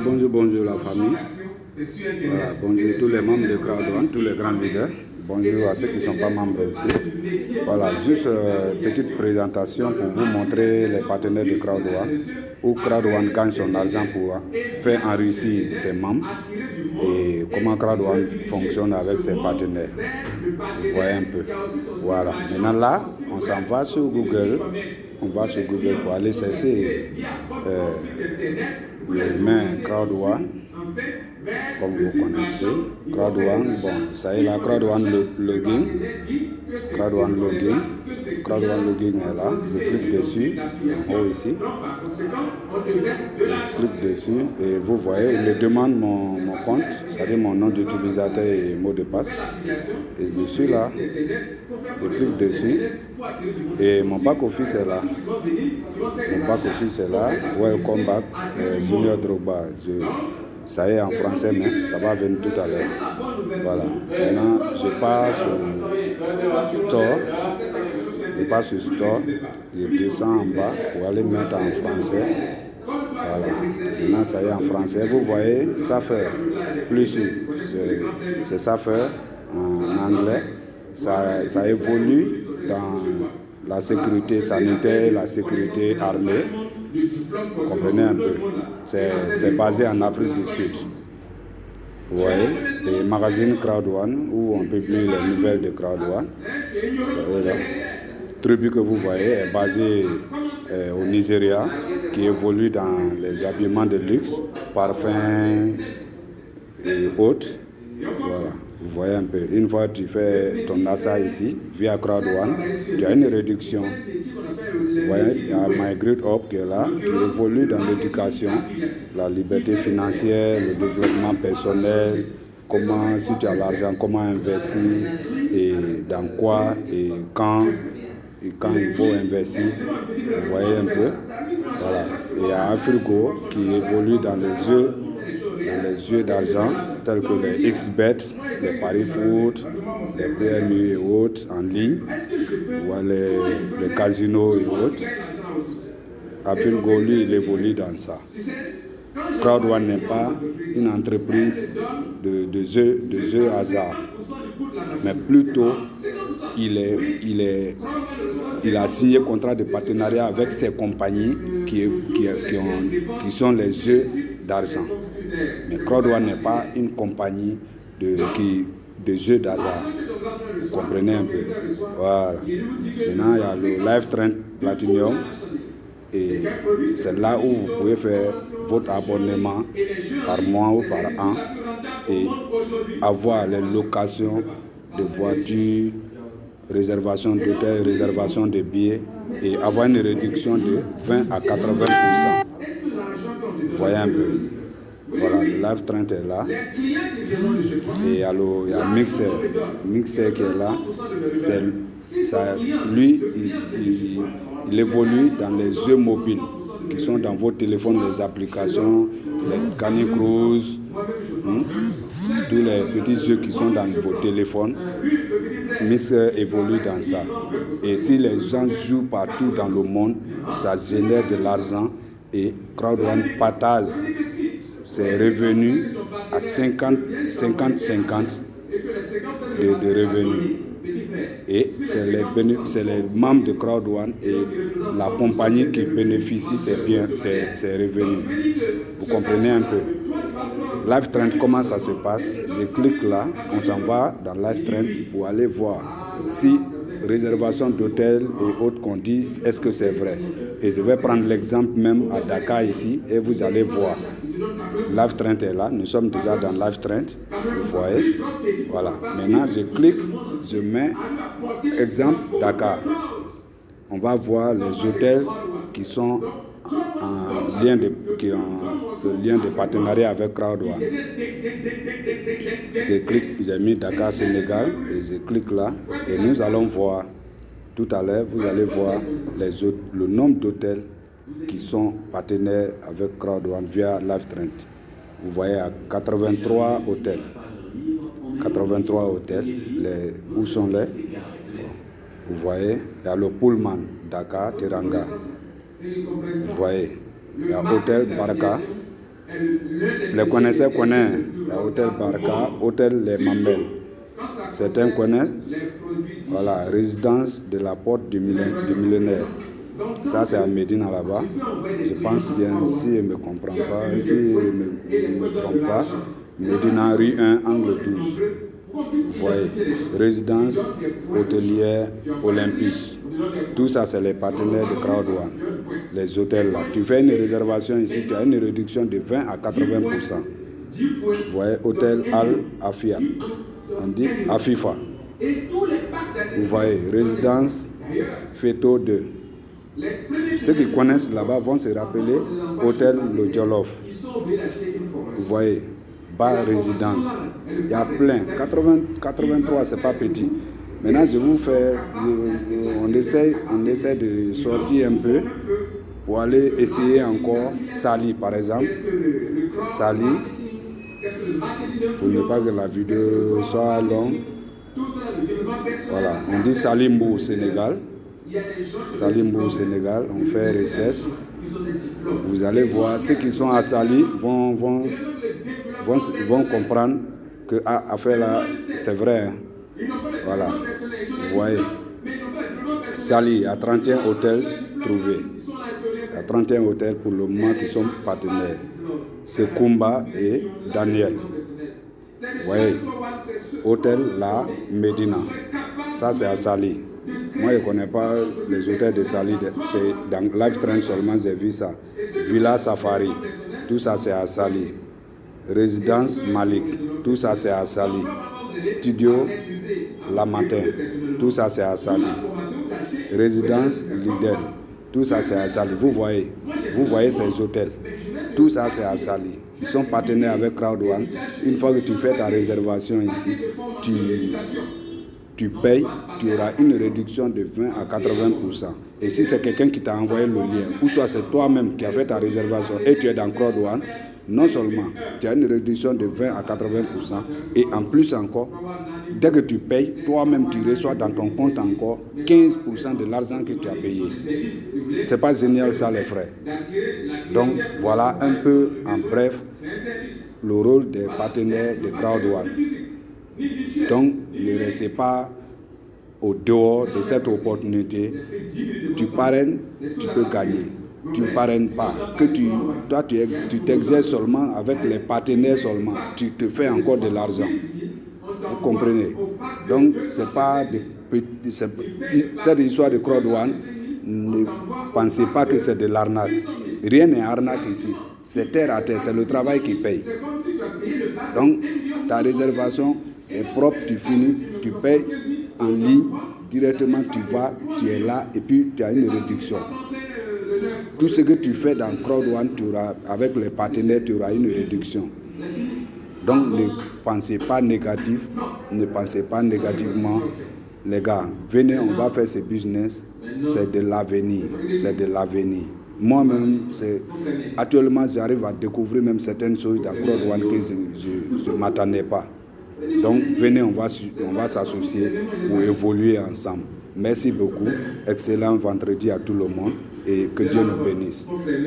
Bonjour la famille. Voilà, bonjour tous les membres de Crowd1, tous les grands leaders. Bonjour à ceux qui ne sont pas membres aussi. Voilà, juste petite présentation pour vous montrer les partenaires de Crowd1, où Crowd1 gagne son argent pour faire enrichir ses membres et comment Crowd1 fonctionne avec ses partenaires. Vous voyez un peu. Voilà. Maintenant là, on s'en va sur Google. On va sur Google pour aller chercher le main Crowd1. Comme vous connaissez, Crowd1, bon, ça y est là, Crowd1 login. Crowd1 login. Crowd1 login est là. Je clique dessus, en haut ici. Je clique dessus et vous voyez, il me demande mon compte, c'est-à-dire mon nom d'utilisateur et mot de passe. Et je suis là. Je clique dessus et mon back office est là. Mon back office est là. Welcome back, Junior Drogba. Ça y est en français, mais ça va venir tout à l'heure. Voilà. Maintenant, je pars sur Store. Je pars sur Store. Je descends en bas pour aller mettre en français. Voilà. Maintenant, ça y est en français. Vous voyez, ça fait plus. C'est ça fait en anglais. Ça évolue dans la sécurité sanitaire, la sécurité armée. Vous comprenez un peu. C'est basé en Afrique du Sud. Vous voyez, c'est le magazine Crowd1 où on publie les nouvelles de Crowd1. Le tribu que vous voyez est basé au Nigeria, qui évolue dans les habillements de luxe, parfums et autres. Voilà. Vous voyez un peu. Une fois que tu fais ton achat ici, via Crowd1, tu as une réduction. Vous voyez, il y a My Great Up qui est là, qui évolue dans l'éducation, la liberté financière, le développement personnel, comment, si tu as l'argent, comment investir, et dans quoi, et quand il faut investir. Vous voyez un peu. Voilà. Et il y a Afrigo qui évolue dans les jeux d'argent, tels que les XBet, les paris foot, les PMU et autres en ligne, ou les casinos et autres. Afrigo, lui, il évolue dans ça. Crowd1 n'est pas une entreprise de jeux hasard, mais plutôt il a signé contrat de partenariat avec ces compagnies qui sont les jeux d'argent. Mais Crowd1 n'est pas une compagnie de jeux d'hasard. Vous comprenez un peu. Voilà. Maintenant, il y a le Live Trend Platinum. Et c'est là où vous pouvez faire votre abonnement par mois ou par an et avoir les locations de voitures, réservation d'hôtels, réservation de billets et avoir une réduction de 20 à 80%. Vous voyez un peu. Voilà, le Live Trend est là. Et il y a Mixer qui est là. Lui, il évolue dans les jeux mobiles qui sont dans vos téléphones, les applications, les Candy Cruise, tous les petits jeux qui sont dans vos téléphones. Mixer évolue dans ça. Et si les gens jouent partout dans le monde, ça génère de l'argent et Crowd1 partage ses revenus à 50-50 de revenus. Et c'est les membres de Crowd1 et la compagnie qui bénéficie ces revenus. Vous comprenez un peu. Live Trend, comment ça se passe? Je clique là, on s'en va dans Live Trend pour aller voir si réservation d'hôtel et autres qu'on dit, est-ce que c'est vrai? Et je vais prendre l'exemple même à Dakar ici et vous allez voir. Live Trend est là, nous sommes déjà dans Live Trend, vous voyez. Voilà, maintenant je clique, je mets exemple Dakar. On va voir les hôtels qui sont en lien de partenariat avec Crowd1. Je clique, j'ai mis Dakar Sénégal et je clique là et nous allons voir. Tout à l'heure, vous allez voir le nombre d'hôtels qui sont partenaires avec Crowd1 via Live Trend. Vous voyez à 83 hôtels. 83 hôtels. Où sont les? Vous voyez, il y a le Pullman, Dakar, Teranga. Vous voyez, il y a Hôtel Baraka, Les connaisseurs connaissent l'hôtel Barca, hôtel Les Mamelles. Certains connaissent, voilà, résidence de la porte du millénaire. Ça, c'est à Médina là-bas. Je pense bien, si je ne me comprends pas, si je ne me trompe pas, Médina rue 1, angle 12. Vous voyez, résidence hôtelière Olympus. Tout ça, c'est les partenaires de Crowd One. Les hôtels là. Tu fais une réservation ici, tu as une réduction de 20 à 80%. Vous voyez, hôtel Al Afia. On dit Afifa. Vous voyez, résidence Feto 2. Ceux qui connaissent là-bas vont se rappeler hôtel Le Jolof. Vous voyez, bar résidence. Il y a plein. 83, c'est pas petit. Maintenant, je vous fais, on essaie de sortir un peu pour aller essayer encore Sali, par exemple. Sali, pour ne pas que la vidéo soit longue. Voilà, on dit Salimbo au Sénégal. Salimbo au Sénégal, on fait RSS. Vous allez voir, ceux qui sont à Sali vont comprendre que affaire là, c'est vrai. Hein. Voilà, vous voyez. Sali, à 31 hôtels trouvés. À 31 hôtels pour le moment qui sont partenaires. C'est Kumba et Daniel. Vous voyez, hôtel La Médina. Ça, c'est à Sali. Moi, je ne connais pas les hôtels de Sali. C'est dans Live Train seulement, j'ai vu ça. Villa Safari. Tout ça, c'est à Sali. Résidence Malik. Tout ça, c'est à Sali. Studio La Matin. Tout ça, c'est à Sali. Résidence Lidl. Tout ça, c'est à Sali. Vous voyez ces hôtels. Tout ça, c'est à Sali. Ils sont partenaires avec Crowd One. Une fois que tu fais ta réservation ici, tu payes, tu auras une réduction de 20 à 80%. Et si c'est quelqu'un qui t'a envoyé le lien, ou soit c'est toi-même qui as fait ta réservation et tu es dans Crowd One, non seulement tu as une réduction de 20 à 80%, et en plus encore, dès que tu payes, toi-même tu reçois dans ton compte encore 15% de l'argent que tu as payé. C'est pas génial ça les frais. Donc voilà un peu en bref le rôle des partenaires de Crowd One. Donc ne restez pas au dehors de cette opportunité. Tu parraines, tu peux gagner. Tu ne parraines pas, tu t'exerces seulement avec les partenaires seulement, tu te fais encore de l'argent. Vous comprenez? Donc, c'est pas cette histoire de Crowd One, ne pensez pas que c'est de l'arnaque. Rien n'est arnaque ici. C'est terre à terre, c'est le travail qui paye. Donc, ta réservation, c'est propre, tu finis, tu payes en ligne, directement tu vas, tu es là et puis tu as une réduction. Tout ce que tu fais dans Crowd One, avec les partenaires, tu auras une réduction. Donc ne pensez pas négatif, ne pensez pas négativement. Les gars, venez, on va faire ce business, c'est de l'avenir, c'est de l'avenir. Moi-même, actuellement, j'arrive à découvrir même certaines choses dans Crowd One que je ne m'attendais pas. Donc venez, on va s'associer pour évoluer ensemble. Merci beaucoup, excellent vendredi à tout le monde et que Dieu nous bénisse.